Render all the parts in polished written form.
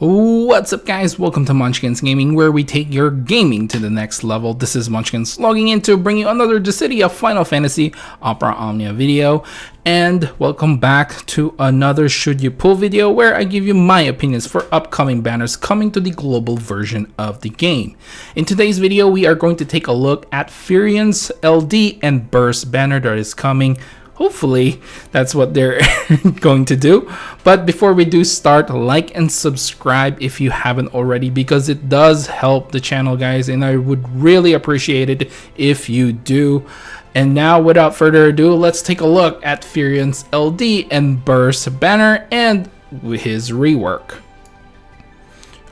What's up guys, welcome to Monchkinz Gaming, where we take your gaming to the next level. This is Monchkinz logging in to bring you another Dissidia Final Fantasy Opera Omnia video. And welcome back to another Should You Pull video, where I give you my opinions for upcoming banners coming to the global version of the game. In today's video, we are going to take a look at Firion'S LD and Burst banner that is coming. Hopefully that's what they're going to do. But before we do start, like and subscribe if you haven't already, because it does help the channel, guys, and I would really appreciate it if you do. And now, without further ado, let's take a look at Firion'S LD and Burst banner and his rework.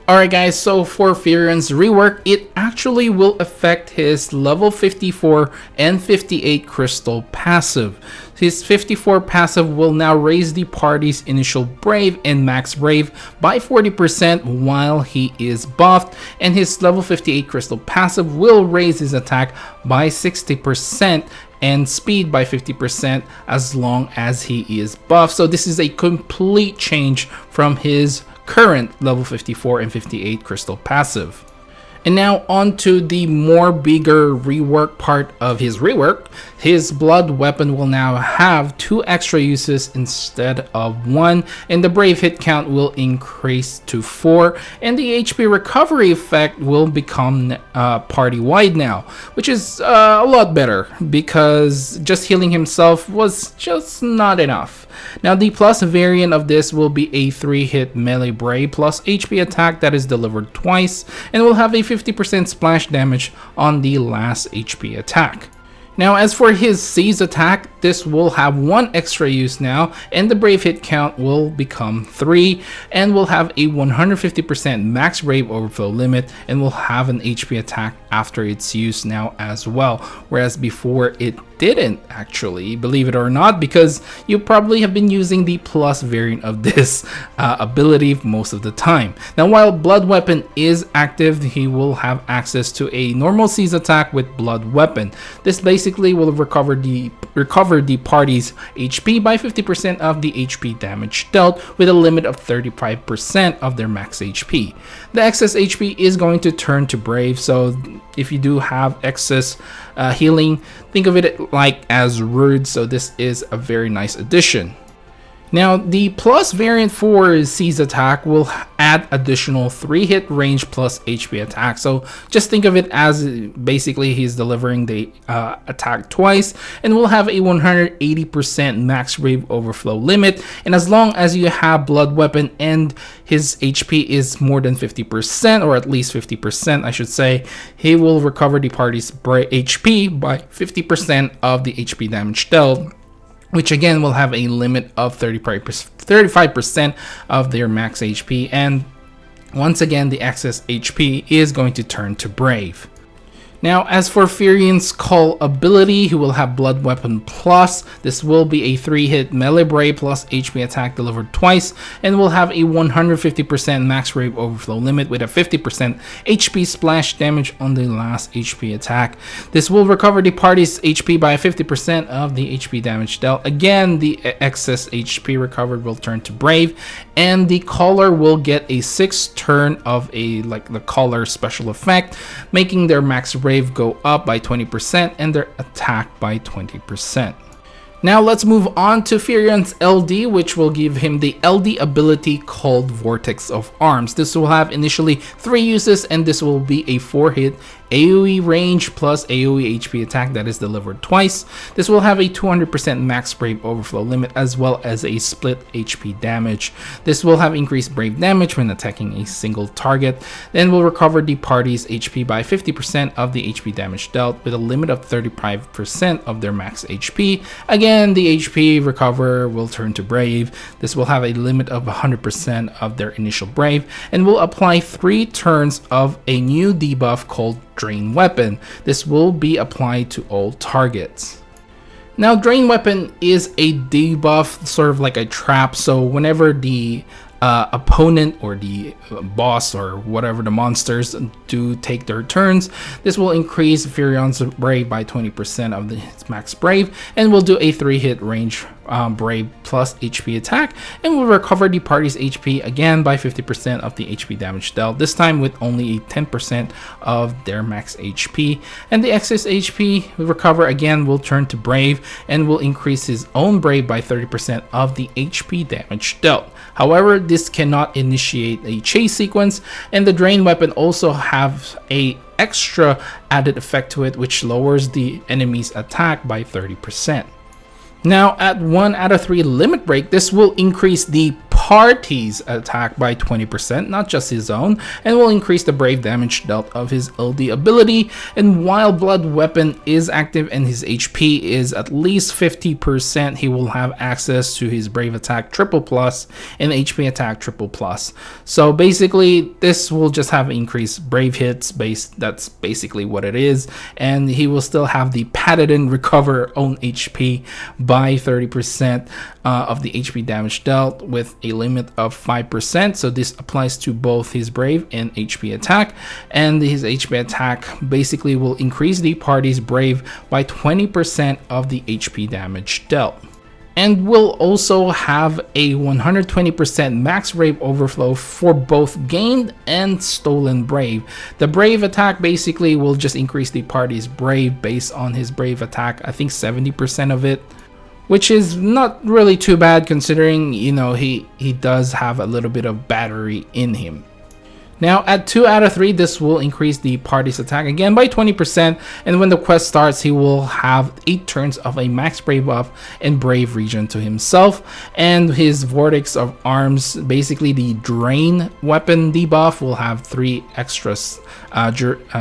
Alright guys, so for Firion'S rework, it actually will affect his level 54 and 58 crystal passive. His 54 passive will now raise the party's initial brave and max brave by 40% while he is buffed, and his level 58 crystal passive will raise his attack by 60% and speed by 50% as long as he is buffed. So this is a complete change from his current level 54 and 58 crystal passive. And now on to the more bigger rework part of his rework. His blood weapon will now have 2 extra uses instead of 1, and the brave hit count will increase to 4, and the HP recovery effect will become party wide now, which is a lot better because just healing himself was just not enough. Now the plus variant of this will be a 3-hit melee brave plus HP attack that is delivered twice, and will have a 50% splash damage on the last HP attack. Now as for his seize attack, this will have 1 extra use now, and the brave hit count will become 3, and will have a 150% max brave overflow limit, and will have an HP attack after its use now as well, whereas before it didn't actually, believe it or not, because you probably have been using the plus variant of this ability most of the time. Now while blood weapon is active, he will have access to a normal seize attack with blood weapon. This basically will recover the party's HP by 50% of the HP damage dealt, with a limit of 35% of their max HP. The excess HP is going to turn to brave, so if you do have excess healing, think of it like as rude, so this is a very nice addition. Now the plus variant for seize attack will add additional 3-hit range plus HP attack. So just think of it as basically he's delivering the attack twice, and will have a 180% max brave overflow limit. And as long as you have blood weapon and his HP is more than 50%, or at least 50% I should say, he will recover the party's HP by 50% of the HP damage dealt, which again will have a limit of 35% of their max HP, and once again the excess HP is going to turn to brave. Now as for Firion'S Call ability, he will have blood weapon plus. This will be a 3-hit melee brave plus HP attack delivered twice, and will have a 150% max brave overflow limit with a 50% HP splash damage on the last HP attack. This will recover the party's HP by 50% of the HP damage dealt. Again, the excess HP recovered will turn to brave, and the caller will get a 6th turn of the caller special effect, making their max brave go up by 20% and their attack by 20%. Now let's move on to Firion'S LD, which will give him the LD ability called Vortex of Arms. This will have initially 3 uses, and this will be a 4-hit AoE range plus AoE HP attack that is delivered twice. This will have a 200% max brave overflow limit, as well as a split HP damage. This will have increased brave damage when attacking a single target, then will recover the party's HP by 50% of the HP damage dealt, with a limit of 35% of their max HP. Again, the HP recover will turn to brave. This will have a limit of 100% of their initial brave, and will apply 3 turns of a new debuff called Drain Weapon. This will be applied to all targets. Now Drain Weapon is a debuff, sort of like a trap, so whenever the opponent or the boss or whatever the monsters do take their turns, this will increase Firion'S brave by 20% of its max brave, and will do a 3-hit range Brave plus HP attack, and will recover the party's HP again by 50% of the HP damage dealt, this time with only 10% of their max HP. And the excess HP recover again will turn to Brave and will increase his own Brave by 30% of the HP damage dealt. However, this cannot initiate a chase sequence, and the Drain weapon also have a extra added effect to it, which lowers the enemy's attack by 30%. Now at 1 out of 3 limit break, this will increase the party's attack by 20%, not just his own, and will increase the Brave damage dealt of his LD ability. And while Blood Weapon is active and his HP is at least 50%, he will have access to his Brave attack triple plus and HP attack triple plus. So basically this will just have increased Brave hits that's basically what it is, and he will still have the padded in recover own HP by 30% of the HP damage dealt with a limit of 5%. So this applies to both his Brave and HP attack, and his HP attack basically will increase the party's Brave by 20% of the HP damage dealt, and will also have a 120% max Brave overflow for both gained and stolen Brave. The Brave attack basically will just increase the party's Brave based on his Brave attack, I think 70% of it, which is not really too bad considering, you know, he does have a little bit of battery in him. Now at 2 out of 3, this will increase the party's attack again by 20%, and when the quest starts, he will have 8 turns of a max Brave buff and Brave regen to himself, and his Vortex of Arms, basically the Drain weapon debuff, will have 3 extra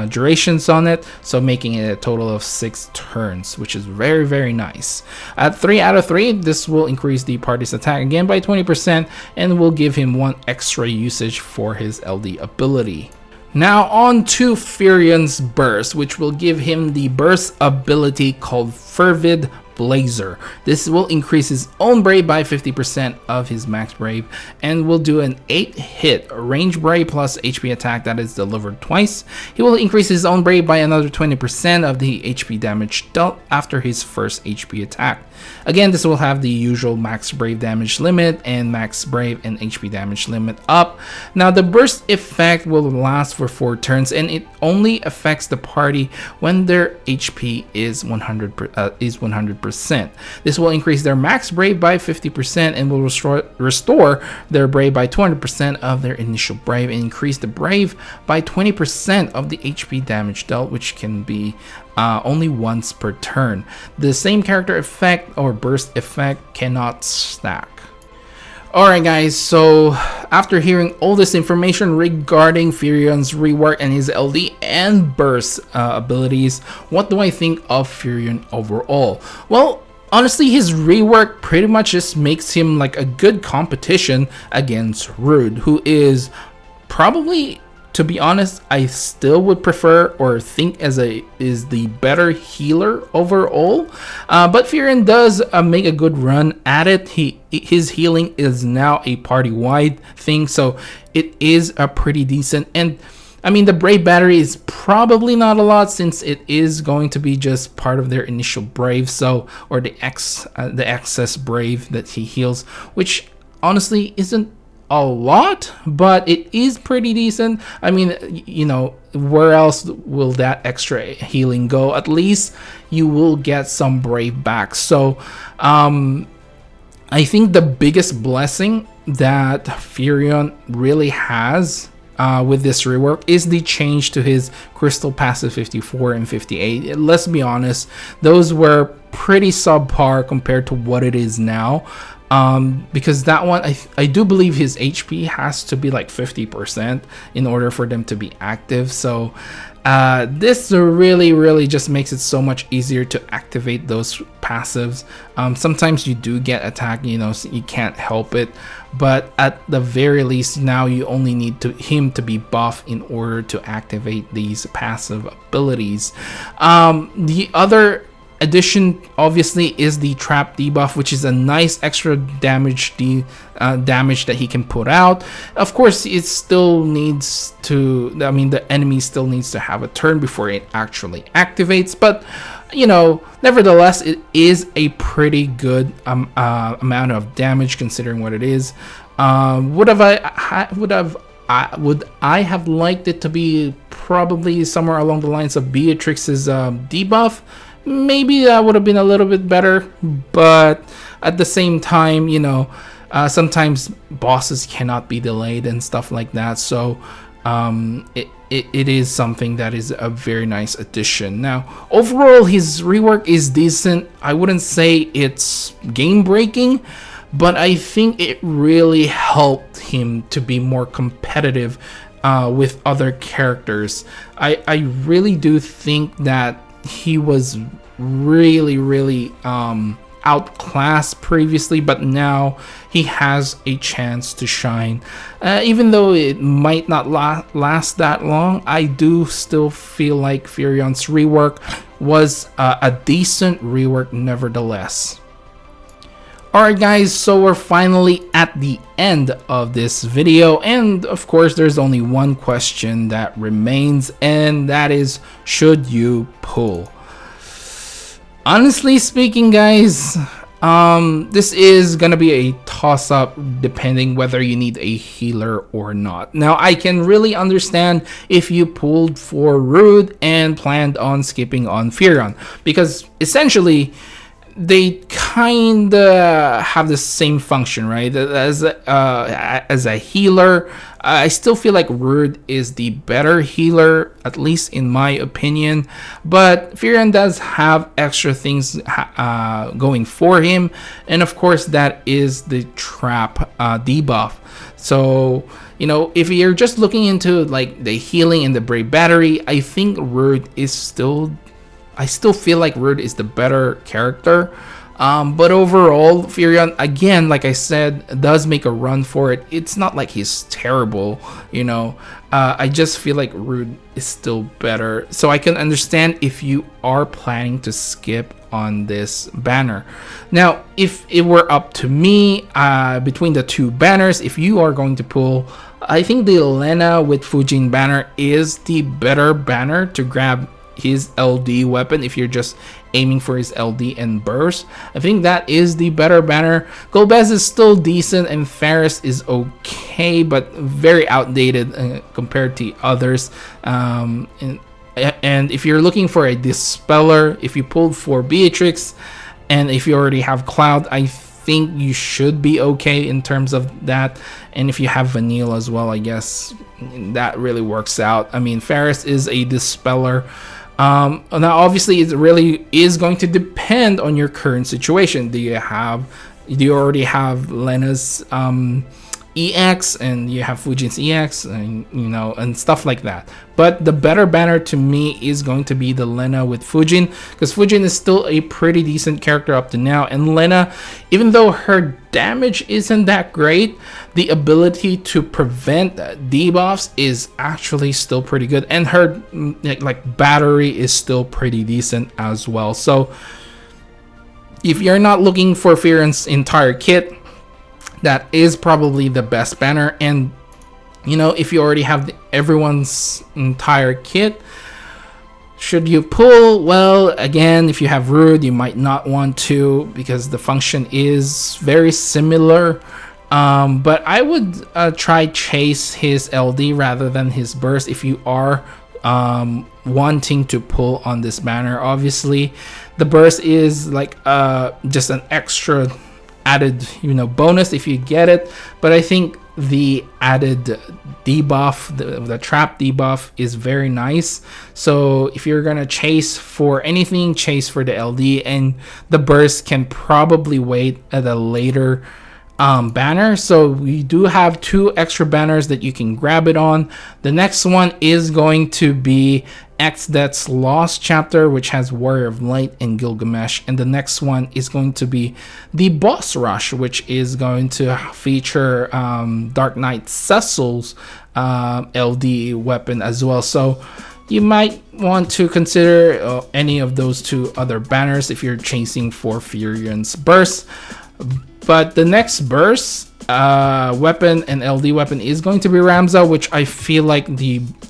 durations on it, so making it a total of 6 turns, which is very, very nice. At 3 out of 3, this will increase the party's attack again by 20% and will give him 1 extra usage for his LD ability. Now on to Firion'S burst, which will give him the burst ability called Fervid Blazer. This will increase his own Brave by 50% of his max Brave, and will do an 8-hit range Brave plus HP attack that is delivered twice. He will increase his own Brave by another 20% of the HP damage dealt after his first HP attack. Again, this will have the usual max Brave damage limit and max Brave and HP damage limit up. Now the burst effect will last for 4 turns, and it only affects the party when their HP is 100%. This will increase their max Brave by 50% and will restore their Brave by 200% of their initial Brave, and increase the Brave by 20% of the HP damage dealt, which can be only once per turn. The same character effect or burst effect cannot stack. Alright guys, so after hearing all this information regarding Firion'S rework and his LD and burst abilities, what do I think of Firion overall? Well, honestly, his rework pretty much just makes him like a good competition against Rude, who is probably, to be honest, I still would prefer or think is the better healer overall. But Firion does make a good run at it. His healing is now a party-wide thing, so it is a pretty decent. And I mean, the Brave battery is probably not a lot since it is going to be just part of their initial Brave, so, or the excess Brave that he heals, which honestly isn't a lot, but it is pretty decent. I mean, you know, where else will that extra healing go? At least you will get some Brave back. So I think the biggest blessing that Firion really has with this rework is the change to his crystal passive 54 and 58. Let's be honest, those were pretty subpar compared to what it is now. Because that one, I do believe his HP has to be like 50% in order for them to be active. So this really just makes it so much easier to activate those passives. Sometimes you do get attacked, you know, so you can't help it, but at the very least now you only need him to be buff in order to activate these passive abilities. The other addition obviously is the trap debuff, which is a nice extra damage damage that he can put out. Of course, it still needs to, I mean, the enemy still needs to have a turn before it actually activates, but you know, nevertheless, it is a pretty good amount of damage considering what it is. Would I have liked it to be probably somewhere along the lines of Beatrix's debuff? Maybe that would have been a little bit better, but at the same time, you know, sometimes bosses cannot be delayed and stuff like that, so it is something that is a very nice addition. Now, overall, his rework is decent. I wouldn't say it's game-breaking, but I think it really helped him to be more competitive with other characters. I really do think that he was really outclassed previously, but now he has a chance to shine. Even though it might not last that long, I do still feel like Firion'S rework was a decent rework nevertheless. Alright guys, so we're finally at the end of this video, and of course there's only one question that remains, and that is, should you pull? Honestly speaking guys, this is gonna be a toss-up depending whether you need a healer or not. Now I can really understand if you pulled for Rude and planned on skipping on Firion, because essentially they kind of have the same function, right? As a healer, I still feel like Rude is the better healer, at least in my opinion. But Firion does have extra things going for him, and of course that is the trap debuff. So you know, if you're just looking into like the healing and the brave battery, I think Rude is still. I still feel like Rude is the better character, but overall, Firion, again, like I said, does make a run for it. It's not like he's terrible, you know. I just feel like Rude is still better, so I can understand if you are planning to skip on this banner. Now, if it were up to me, between the two banners, if you are going to pull, I think the Lena with Fujin banner is the better banner to grab his LD weapon if you're just aiming for his LD and burst. I think that is the better banner. Golbez is still decent and Ferris is okay, but very outdated compared to others. And if you're looking for a dispeller, if you pulled for Beatrix and if you already have Cloud, I think you should be okay in terms of that. And if you have Vanille as well, I guess that really works out. I mean, Ferris is a dispeller. Now obviously it really is going to depend on your current situation. Do you already have Lena's EX and you have Fujin's EX and you know, and stuff like that? But the better banner to me is going to be the Lena with Fujin, because Fujin is still a pretty decent character up to now, and Lena, even though her damage isn't that great, the ability to prevent debuffs is actually still pretty good, and her like battery is still pretty decent as well. So if you're not looking for Firion's entire kit, that is probably the best banner. And you know, if you already have everyone's entire kit, should you pull? Well, again, if you have Rude, you might not want to, because the function is very similar. But I would try chase his LD rather than his burst if you are wanting to pull on this banner. Obviously, the burst is like just an extra added, you know, bonus if you get it, but I think the added debuff, the trap debuff, is very nice. So if you're gonna chase for anything, chase for the LD, and the burst can probably wait at a later banner. So we do have two extra banners that you can grab it on. The next one is going to be Xdet's Lost chapter, which has Warrior of Light and Gilgamesh, and the next one is going to be the Boss Rush, which is going to feature Dark Knight Cecil's LD weapon as well. So you might want to consider any of those two other banners if you're chasing for Firion'S burst. But the next burst weapon and LD weapon is going to be Ramza, which I feel like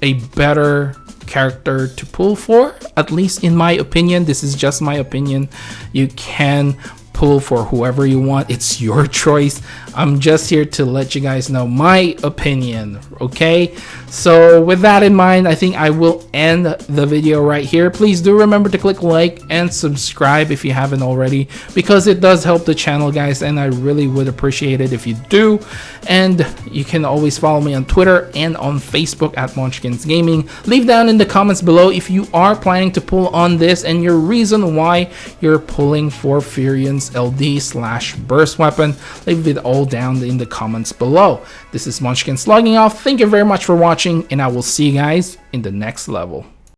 a better character to pull for, at least in my opinion. This is just my opinion. You can pull for whoever you want, it's your choice. I'm just here to let you guys know my opinion, okay? So with that in mind, I think I will end the video right here. Please do remember to click like and subscribe if you haven't already, because it does help the channel, guys, and I really would appreciate it if you do. And you can always follow me on Twitter and on Facebook at Monchkinz Gaming. Leave down in the comments below if you are planning to pull on this and your reason why you're pulling for Firion'S LD/burst weapon. Leave it all down in the comments below. This is Monchkinz logging off. Thank you very much for watching, and I will see you guys in the next level.